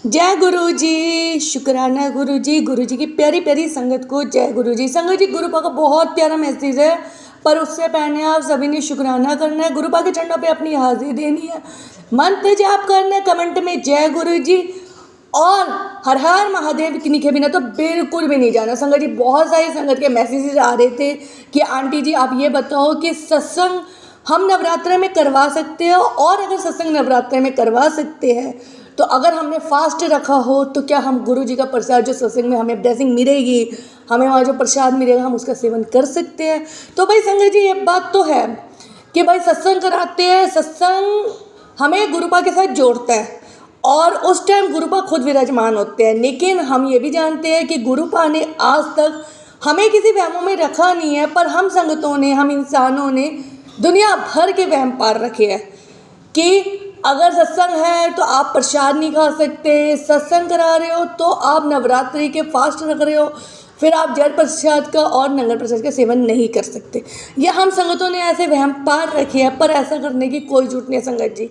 जय गुरु जी। शुक्राना गुरु जी की प्यारी प्यारी संगत को जय गुरु जी। संगत जी, गुरुपा का बहुत प्यारा मैसेज है, पर उससे पहले आप सभी ने शुक्राना करना है, गुरुपा के चरणों पे अपनी हाजिरी देनी है, मंत्र जाप करना है, कमेंट में जय गुरु जी और हर हर महादेव की लिखे बिना तो बिल्कुल भी नहीं जाना। संगत जी, बहुत सारी संगत के मैसेजेस आ रहे थे कि आंटी जी आप ये बताओ कि सत्संग हम नवरात्र में करवा सकते हैं, और अगर सत्संग नवरात्र में करवा सकते हैं तो अगर हमने फास्ट रखा हो तो क्या हम गुरु जी का प्रसाद जो सत्संग में हमें ब्लेसिंग मिलेगी, हमें वहाँ जो प्रसाद मिलेगा, हम उसका सेवन कर सकते हैं। तो भाई संगत जी, ये बात तो है कि भाई सत्संग कराते हैं, सत्संग हमें गुरुपा के साथ जोड़ता है और उस टाइम गुरुपा खुद विराजमान होते हैं। लेकिन हम ये भी जानते हैं कि गुरुपा ने आज तक हमें किसी वहमों में रखा नहीं है, पर हम संगतों ने, हम इंसानों ने दुनिया भर के वहम पार रखे हैं कि अगर सत्संग है तो आप प्रसाद नहीं खा सकते, सत्संग करा रहे हो तो आप नवरात्रि के फास्ट रख रहे हो, फिर आप जल प्रसाद का और नंगर प्रसाद का सेवन नहीं कर सकते। ये हम संगतों ने ऐसे वहम पार रखे हैं, पर ऐसा करने की कोई जरूरत नहीं है। संगत जी,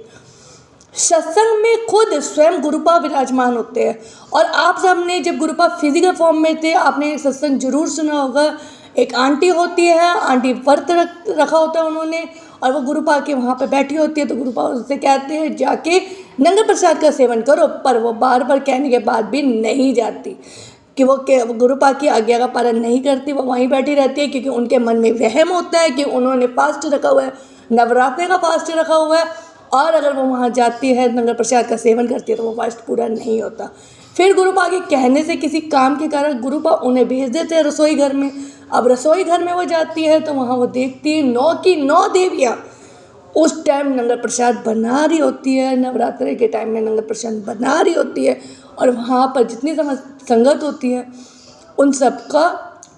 सत्संग में खुद स्वयं गुरुपा विराजमान होते हैं, और आप सबने जब गुरुपा फिजिकल फॉर्म में थे, आपने सत्संग जरूर सुना होगा। एक आंटी होती है, आंटी व्रत रखा होता है उन्होंने, और वो गुरुपा के वहाँ पे बैठी होती है, तो गुरुपा उससे कहते हैं जाके नंगर प्रसाद का सेवन करो, पर वो बार बार कहने के बाद भी नहीं जाती कि वो गुरुपा की आज्ञा का पालन नहीं करती, वो वहीं बैठी रहती है, क्योंकि उनके मन में वहम होता है कि उन्होंने फास्ट रखा हुआ है, नवरात्रि का फास्ट रखा हुआ है, और अगर वो वहाँ जाती है नंगर प्रसाद का सेवन करती है तो वो फास्ट पूरा नहीं होता। फिर गुरुपा के कहने से, किसी काम के कारण गुरुपा उन्हें भेज देते हैं रसोई घर में। अब रसोई घर में वो जाती है तो वहाँ वो देखती है 9 की 9 देवियाँ उस टाइम नंगर प्रसाद बना रही होती है, नवरात्रि के टाइम में नंगर प्रसाद बना रही होती है, और वहाँ पर जितनी संगत होती है उन सबका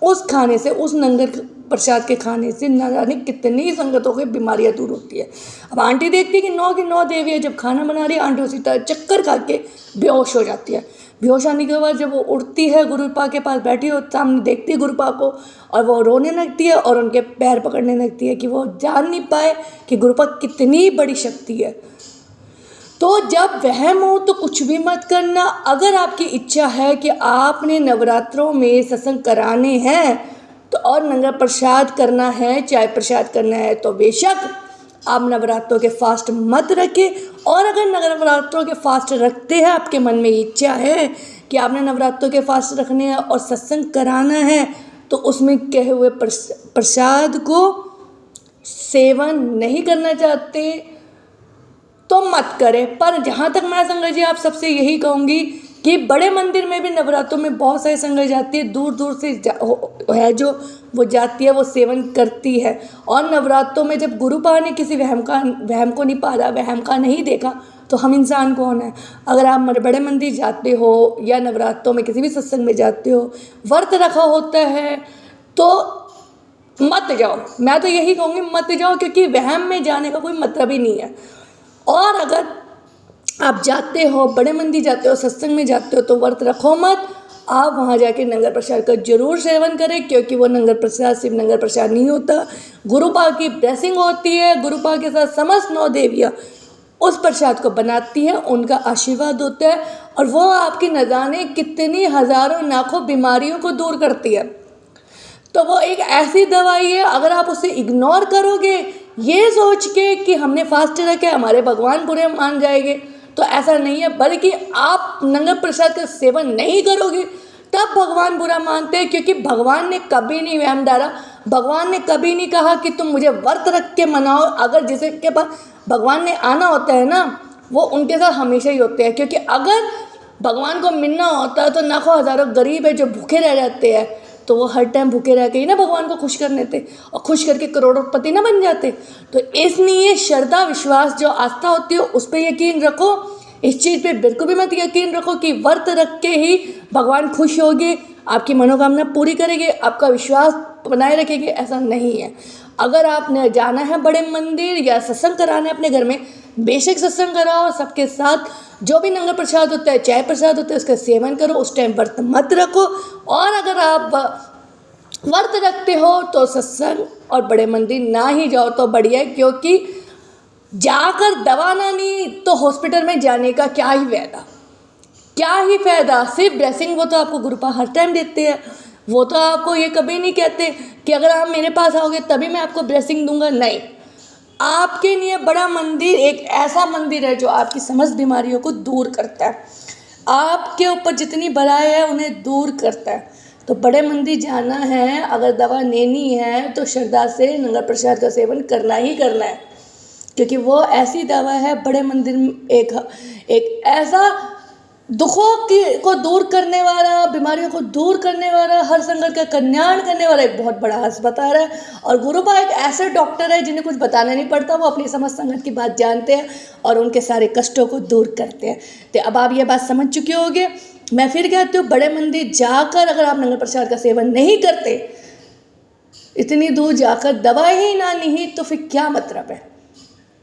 उस खाने से, उस नंगर प्रसाद के खाने से न जाने कितनी संगतों की बीमारियां दूर होती है। अब आंटी देखती है कि 9 की 9 देवियाँ जब खाना बना रही है, आंटी उसी तरह चक्कर खा के बेहोश हो जाती है। बेहोश आने के बाद जब वो उठती है, गुरुपा के पास बैठी हो, सामने देखती है गुरुपा को, और वो रोने लगती है और उनके पैर पकड़ने लगती है कि वो जान नहीं पाए कि गुरुपा कितनी बड़ी शक्ति है। तो जब वहम हो तो कुछ भी मत करना। अगर आपकी इच्छा है कि आपने नवरात्रों में सत्संग कराने हैं तो और नंगर प्रसाद करना है, चाय प्रसाद करना है, तो बेशक आप नवरात्रों के फास्ट मत रखें। और अगर नवरात्रों के फास्ट रखते हैं, आपके मन में इच्छा है कि आपने नवरात्रों के फास्ट रखने हैं और सत्संग कराना है, तो उसमें कहे हुए प्रसाद को सेवन नहीं करना चाहते तो मत करें। पर जहाँ तक मैं संगत जी आप सबसे यही कहूँगी कि बड़े मंदिर में भी नवरात्रों में बहुत सारी संगत जाती है, दूर दूर से है जो वो जाती है, वो सेवन करती है। और नवरात्रों में जब गुरुपा ने किसी वहम को नहीं पाला, वहम का नहीं देखा, तो हम इंसान कौन है। अगर आप बड़े मंदिर जाते हो या नवरात्रों में किसी भी सत्संग में जाते हो, व्रत रखा होता है, तो मत जाओ। मैं तो यही कहूँगी मत जाओ, क्योंकि वहम में जाने का कोई मतलब ही नहीं है। और अगर आप जाते हो, बड़े मंदिर जाते हो, सत्संग में जाते हो, तो व्रत रखो मत। आप वहाँ जाके नंगर प्रसाद का जरूर सेवन करें, क्योंकि वो नंगर प्रसाद सिर्फ नंगर प्रसाद नहीं होता, गुरुपा की ब्लेसिंग होती है। गुरुपा के साथ समस्त 9 देवियाँ उस प्रसाद को बनाती हैं, उनका आशीर्वाद होता है, और वो आपकी न जाने कितनी हज़ारों लाखों बीमारियों को दूर करती है। तो वो एक ऐसी दवाई है, अगर आप उसे इग्नोर करोगे ये सोच के कि हमने फास्ट रखा, हमारे भगवान बुरे मान जाएंगे, तो ऐसा नहीं है। बल्कि आप नंगर प्रसाद का सेवन नहीं करोगे तब भगवान बुरा मानते हैं, क्योंकि भगवान ने कभी नहीं वहम डाला, भगवान ने कभी नहीं कहा कि तुम मुझे व्रत रख के मनाओ। अगर जिसे के पास भगवान ने आना होता है ना, वो उनके साथ हमेशा ही होते हैं, क्योंकि अगर भगवान को मिलना होता है तो लाखों हज़ारों गरीब है जो भूखे रह जाते हैं, तो वो हर टाइम भूखे रह के ही ना भगवान को खुश करने थे, और खुश करके करोड़पति ना बन जाते। तो इसलिए श्रद्धा, विश्वास, जो आस्था होती है उस पर यकीन रखो। इस चीज़ पे बिल्कुल भी मत यकीन रखो कि व्रत रख के ही भगवान खुश होंगे, आपकी मनोकामना पूरी करेंगे, आपका विश्वास बनाए रखेंगे, ऐसा नहीं है। अगर आपने जाना है बड़े मंदिर या सत्संग कराना है अपने घर में, बेशक सत्संग कराओ, सबके साथ जो भी नंगर प्रसाद होता है, चाय प्रसाद होता है, उसका सेवन करो, उस टाइम व्रत मत रखो। और अगर आप व्रत रखते हो तो सत्संग और बड़े मंदिर ना ही जाओ तो बढ़िया है, क्योंकि जाकर दवा ना ली तो हॉस्पिटल में जाने का क्या ही फायदा। क्या ही फ़ायदा, सिर्फ ब्लेसिंग वो तो आपको गुरुपा हर टाइम देते हैं। वो तो आपको ये कभी नहीं कहते कि अगर आप मेरे पास आओगे तभी मैं आपको ब्लेसिंग दूंगा, नहीं। आपके लिए बड़ा मंदिर एक ऐसा मंदिर है जो आपकी समस्त बीमारियों को दूर करता है, आपके ऊपर जितनी बलाएं है उन्हें दूर करता है। तो बड़े मंदिर जाना है, अगर दवा लेनी है तो श्रद्धा से नंगा प्रसाद का सेवन करना ही करना है, क्योंकि वो ऐसी दवा है। बड़े मंदिर में एक ऐसा दुखों को दूर करने वाला, बीमारियों को दूर करने वाला, हर संकट का कल्याण करने वाला एक बहुत बड़ा अस्पताल है। और गुरुपा एक ऐसे डॉक्टर है जिन्हें कुछ बताना नहीं पड़ता, वो अपनी समस्त संगत की बात जानते हैं और उनके सारे कष्टों को दूर करते हैं। तो अब आप ये बात समझ चुके होंगे। मैं फिर कहती हूँ, बड़े मंदिर जाकर अगर आप नंगा प्रसाद का सेवन नहीं करते, इतनी दूर जाकर दवा ही ना ली तो फिर क्या मतलब है।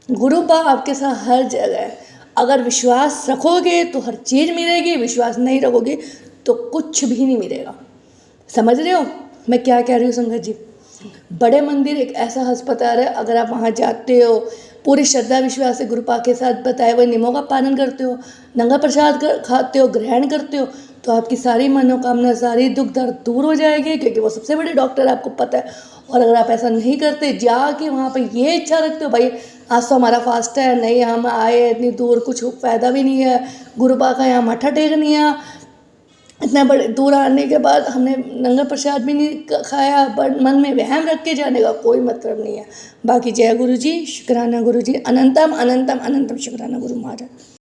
गुरुपा आपके साथ हर जगह है। अगर विश्वास रखोगे तो हर चीज़ मिलेगी, विश्वास नहीं रखोगे तो कुछ भी नहीं मिलेगा। समझ रहे हो मैं क्या कह रही हूँ संगत जी। बड़े मंदिर एक ऐसा अस्पताल है, अगर आप वहाँ जाते हो, पूरी श्रद्धा विश्वास से गुरुपा के साथ बताए हुए नियमों का पालन करते हो, नंगा प्रसाद खाते हो, ग्रहण करते हो, तो आपकी सारी मनोकामना, सारी दुख दर्द दूर हो जाएगी, क्योंकि वो सबसे बड़े डॉक्टर आपको पता है। और अगर आप ऐसा नहीं करते, जाके वहाँ पर ये इच्छा रखते हो भाई आज तो हमारा फास्ट है, नहीं हम आए इतनी दूर, कुछ फ़ायदा भी नहीं है, गुरुपा का यहाँ मत्था टेकनी है, इतने बड़े दूर आने के बाद हमने नंगा प्रसाद भी नहीं खाया, बट मन में वहम रख के जाने का कोई मतलब नहीं है। बाकी जय गुरु जी, शुक्राना गुरु जी, अनंतम अनंतम अनंतम शुक्राना गुरु महाराज।